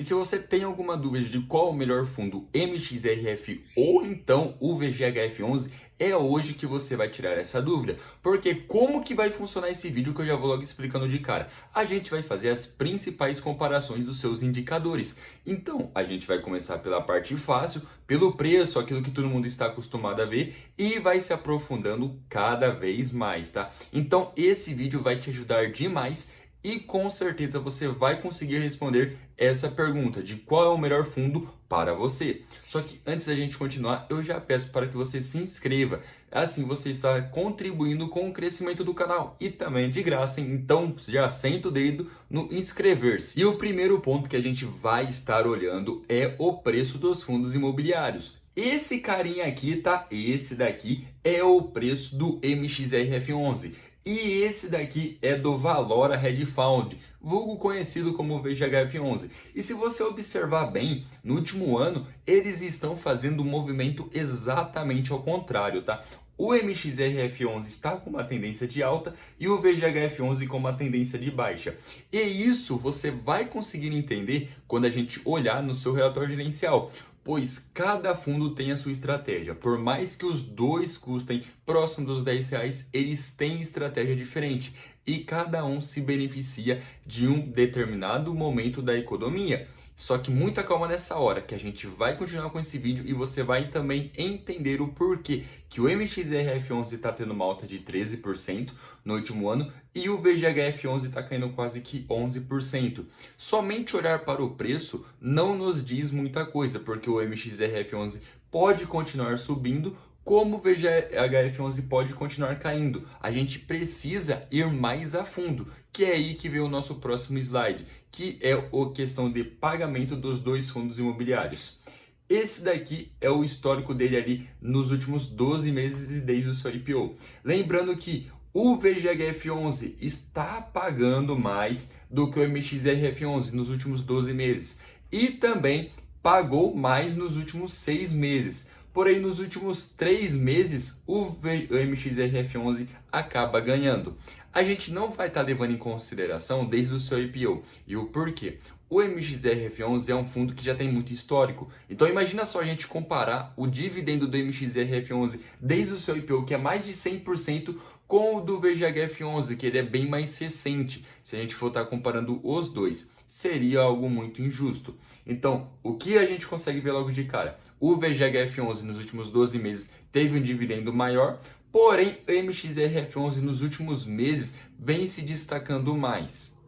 E se você tem alguma dúvida de qual é o melhor fundo, MXRF ou então o VGHF11, é hoje que você vai tirar essa dúvida. Porque como que vai funcionar esse vídeo que eu já vou logo explicando de cara? A gente vai fazer as principais comparações dos seus indicadores. Então, a gente vai começar pela parte fácil, pelo preço, aquilo que todo mundo está acostumado a ver, e vai se aprofundando cada vez mais, tá? Então, esse vídeo vai te ajudar demais e com certeza você vai conseguir responder essa pergunta de qual é o melhor fundo para você. Só que antes da gente continuar, eu já peço para que você se inscreva. Assim você está contribuindo com o crescimento do canal e também é de graça, hein? Então já senta o dedo no inscrever-se. E o primeiro ponto que a gente vai estar olhando é o preço dos fundos imobiliários. Esse carinha aqui, tá? Esse daqui é o preço do MXRF11. E esse daqui é do Valora Hedge Fund, vulgo conhecido como VGHF11. E se você observar bem, no último ano eles estão fazendo um movimento exatamente ao contrário, tá? O MXRF11 está com uma tendência de alta e o VGHF11 com uma tendência de baixa. E isso você vai conseguir entender quando a gente olhar no seu relatório gerencial, pois cada fundo tem a sua estratégia. Por mais que os dois custem próximo dos R$ 10, eles têm estratégia diferente e cada um se beneficia de um determinado momento da economia. Só que muita calma nessa hora, que a gente vai continuar com esse vídeo e você vai também entender o porquê que o MXRF11 está tendo uma alta de 13% no último ano e o VGHF11 está caindo quase que 11%. Somente olhar para o preço não nos diz muita coisa, porque o MXRF11 pode continuar subindo, como o VGHF11 pode continuar caindo. A gente precisa ir mais a fundo, que é aí que vem o nosso próximo slide, que é a questão de pagamento dos dois fundos imobiliários. Esse daqui é o histórico dele ali nos últimos 12 meses e desde o seu IPO. Lembrando que o VGHF11 está pagando mais do que o MXRF11 nos últimos 12 meses e também pagou mais nos últimos 6 meses. Porém, nos últimos 3 meses, o MXRF11 acaba ganhando. A gente não vai estar levando em consideração desde o seu IPO. E o porquê? O MXRF11 é um fundo que já tem muito histórico. Então imagina só a gente comparar o dividendo do MXRF11 desde o seu IPO, que é mais de 100%, com o do VGHF11, que ele é bem mais recente. Se a gente for estar comparando os dois, seria algo muito injusto. Então, o que a gente consegue ver logo de cara? O VGHF11 nos últimos 12 meses teve um dividendo maior, porém o MXRF11 nos últimos meses vem se destacando mais.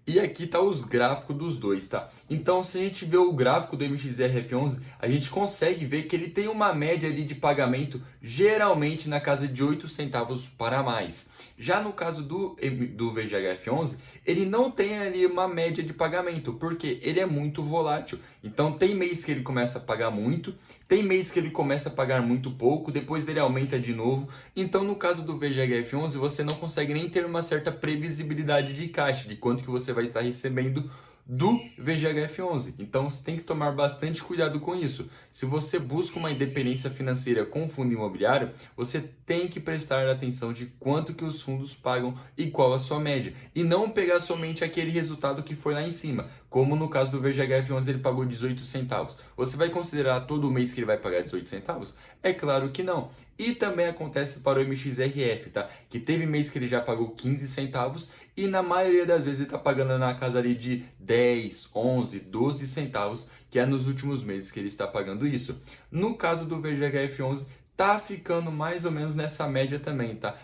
E aqui tá os gráficos dos dois, tá? Então, se a gente vê o gráfico do MXRF11, a gente consegue ver que ele tem uma média ali de pagamento geralmente na casa de 8 centavos para mais. Já no caso do VGHF11, ele não tem ali uma média de pagamento, porque ele é muito volátil. Então, tem mês que ele começa a pagar muito, tem mês que ele começa a pagar muito pouco, depois ele aumenta de novo. Então, no caso do VGHF11, você não consegue nem ter uma certa previsibilidade de caixa, de quanto que você vai estar recebendo do VGHF11. Então você tem que tomar bastante cuidado com isso. Se você busca uma independência financeira com fundo imobiliário, você tem que prestar atenção de quanto que os fundos pagam e qual a sua média. E não pegar somente aquele resultado que foi lá em cima. Como no caso do VGHF11 ele pagou 18 centavos. Você vai considerar todo mês que ele vai pagar 18 centavos? É claro que não. E também acontece para o MXRF, tá? Que teve mês que ele já pagou 15 centavos e na maioria das vezes ele está pagando na casa ali de 10, 11, 12 centavos, que é nos últimos meses que ele está pagando isso. No caso do VGHF11, tá ficando mais ou menos nessa média também, tá?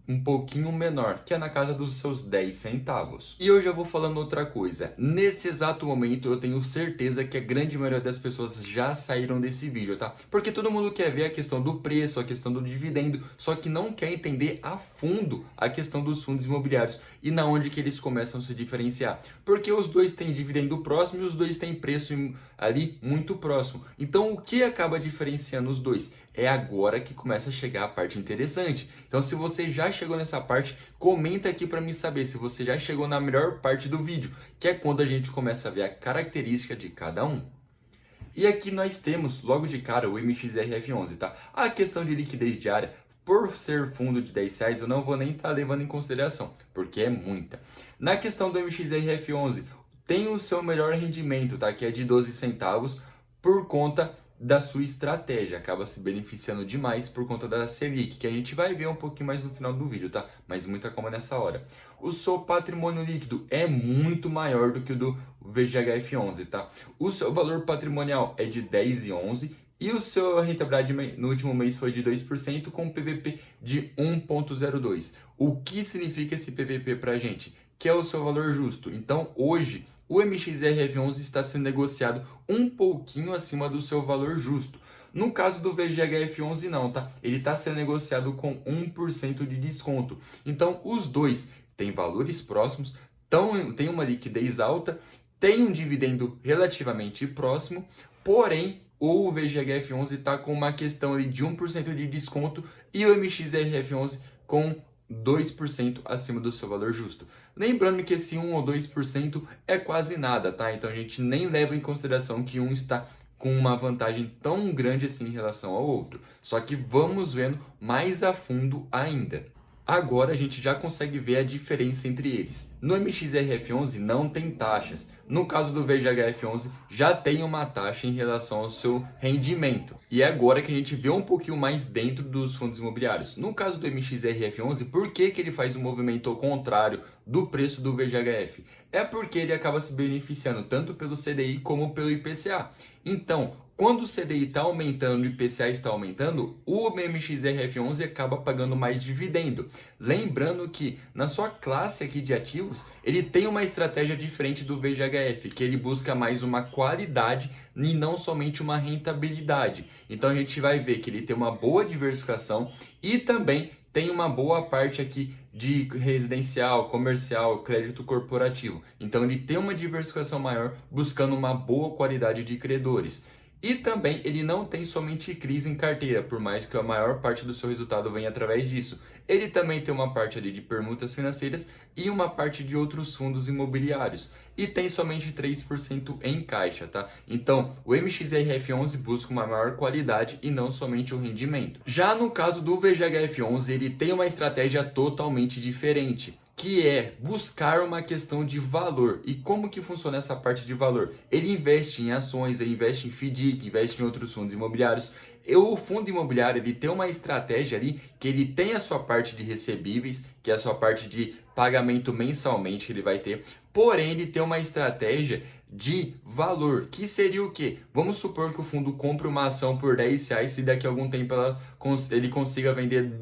Um pouquinho menor, que é na casa dos seus 10 centavos. E eu já vou falando outra coisa. Nesse exato momento, eu tenho certeza que a grande maioria das pessoas já saíram desse vídeo, tá? Porque todo mundo quer ver a questão do preço, a questão do dividendo, só que não quer entender a fundo a questão dos fundos imobiliários e na onde que eles começam a se diferenciar. Porque os dois têm dividendo próximo e os dois têm preço ali muito próximo. Então, o que acaba diferenciando os dois? É agora que começa a chegar a parte interessante. Então, se você já chegou nessa parte, comenta aqui para mim saber se você já chegou na melhor parte do vídeo, que é quando a gente começa a ver a característica de cada um. E aqui nós temos, logo de cara, o MXRF11, tá? A questão de liquidez diária, por ser fundo de R$ 10, eu não vou nem estar levando em consideração, porque é muita. Na questão do MXRF11, tem o seu melhor rendimento, tá? Que é de 12 centavos por conta da sua estratégia, acaba se beneficiando demais por conta da Selic, que a gente vai ver um pouquinho mais no final do vídeo, tá? Mas muita calma nessa hora. O seu patrimônio líquido é muito maior do que o do VGHF11, tá? O seu valor patrimonial é de 10,11 e o seu rentabilidade no último mês foi de 2% com PVP de 1,02. O que significa esse PVP pra gente? Que é o seu valor justo. Então, hoje, o MXRF11 está sendo negociado um pouquinho acima do seu valor justo. No caso do VGHF11 não, tá? Ele está sendo negociado com 1% de desconto. Então, os dois têm valores próximos, têm uma liquidez alta, tem um dividendo relativamente próximo, porém, o VGHF11 está com uma questão ali de 1% de desconto e o MXRF11 com 2% acima do seu valor justo. Lembrando que esse 1 ou 2% é quase nada, tá? Então a gente nem leva em consideração que um está com uma vantagem tão grande assim em relação ao outro. Só que vamos vendo mais a fundo ainda. Agora a gente já consegue ver a diferença entre eles. No MXRF11 não tem taxas. No caso do VGHF11 já tem uma taxa em relação ao seu rendimento. E é agora que a gente vê um pouquinho mais dentro dos fundos imobiliários. No caso do MXRF11, por que ele faz um movimento ao contrário do preço do VGHF? É porque ele acaba se beneficiando tanto pelo CDI como pelo IPCA. Então, quando o CDI está aumentando e o IPCA está aumentando, o MXRF11 acaba pagando mais dividendo. Lembrando que na sua classe aqui de ativos, ele tem uma estratégia diferente do VGHF, que ele busca mais uma qualidade e não somente uma rentabilidade. Então a gente vai ver que ele tem uma boa diversificação e também tem uma boa parte aqui de residencial, comercial, crédito corporativo. Então ele tem uma diversificação maior, buscando uma boa qualidade de credores. E também ele não tem somente crise em carteira, por mais que a maior parte do seu resultado venha através disso. Ele também tem uma parte ali de permutas financeiras e uma parte de outros fundos imobiliários. E tem somente 3% em caixa, tá? Então, o MXRF11 busca uma maior qualidade e não somente o rendimento. Já no caso do VGHF11, ele tem uma estratégia totalmente diferente, que é buscar uma questão de valor. E como que funciona essa parte de valor? Ele investe em ações, ele investe em FDIC, investe em outros fundos imobiliários. E o fundo imobiliário ele tem uma estratégia ali que ele tem a sua parte de recebíveis, que é a sua parte de pagamento mensalmente que ele vai ter. Porém, ele tem uma estratégia de valor, que seria o quê? Vamos supor que o fundo compre uma ação por R$10 e daqui a algum tempo ele consiga vender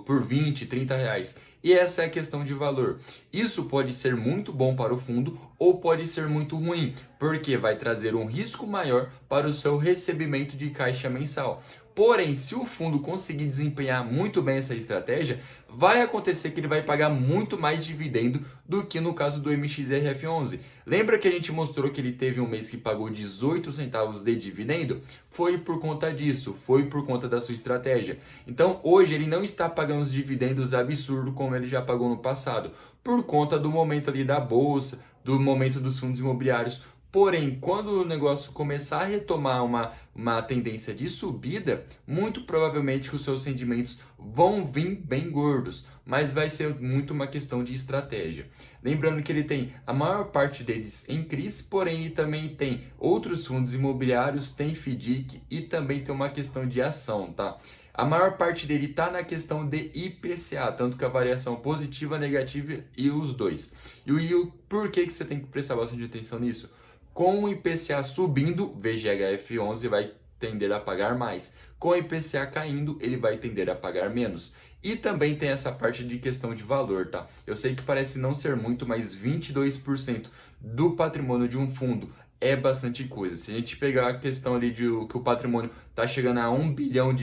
por 20, R$30. E essa é a questão de valor. Isso pode ser muito bom para o fundo ou pode ser muito ruim, porque vai trazer um risco maior para o seu recebimento de caixa mensal. Porém, se o fundo conseguir desempenhar muito bem essa estratégia, vai acontecer que ele vai pagar muito mais dividendo do que no caso do MXRF11. Lembra que a gente mostrou que ele teve um mês que pagou 18 centavos de dividendo? Foi por conta disso, foi por conta da sua estratégia. Então, hoje ele não está pagando os dividendos absurdos como ele já pagou no passado, por conta do momento ali da bolsa, do momento dos fundos imobiliários. Porém, quando o negócio começar a retomar uma tendência de subida, muito provavelmente os seus rendimentos vão vir bem gordos, mas vai ser muito uma questão de estratégia. Lembrando que ele tem a maior parte deles em CRIs, porém ele também tem outros fundos imobiliários, tem FDIC e também tem uma questão de ação, tá? A maior parte dele está na questão de IPCA, tanto que a variação positiva, negativa e os dois. E por que você tem que prestar bastante atenção nisso? Com o IPCA subindo, VGHF11 vai tender a pagar mais. Com o IPCA caindo, ele vai tender a pagar menos. E também tem essa parte de questão de valor, tá? Eu sei que parece não ser muito, mas 22% do patrimônio de um fundo é bastante coisa. Se a gente pegar a questão ali de que o patrimônio está chegando a R$1 bilhão,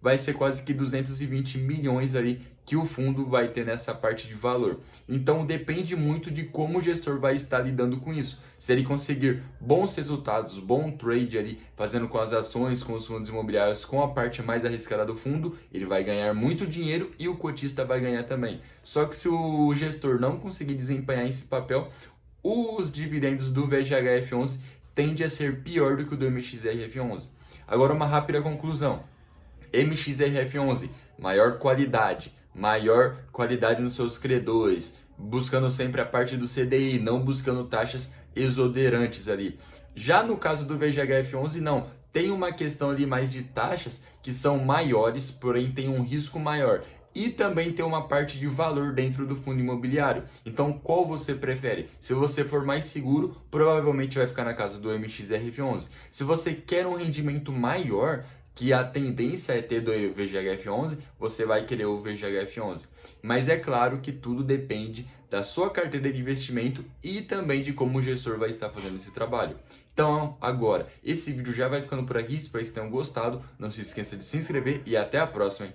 vai ser quase que 220 milhões ali que o fundo vai ter nessa parte de valor. Então depende muito de como o gestor vai estar lidando com isso. Se ele conseguir bons resultados, bom trade ali, fazendo com as ações, com os fundos imobiliários, com a parte mais arriscada do fundo, ele vai ganhar muito dinheiro e o cotista vai ganhar também. Só que se o gestor não conseguir desempenhar esse papel, os dividendos do VGHF11 tendem a ser pior do que o do MXRF11. Agora uma rápida conclusão. MXRF11, maior qualidade nos seus credores, buscando sempre a parte do CDI, não buscando taxas exonerantes ali. Já no caso do VGHF11, não. Tem uma questão ali mais de taxas que são maiores, porém tem um risco maior. E também tem uma parte de valor dentro do fundo imobiliário. Então, qual você prefere? Se você for mais seguro, provavelmente vai ficar na casa do MXRF11. Se você quer um rendimento maior, que a tendência é ter do VGHF11, você vai querer o VGHF11. Mas é claro que tudo depende da sua carteira de investimento e também de como o gestor vai estar fazendo esse trabalho. Então, agora, esse vídeo já vai ficando por aqui, espero que vocês tenham gostado. Não se esqueça de se inscrever e até a próxima.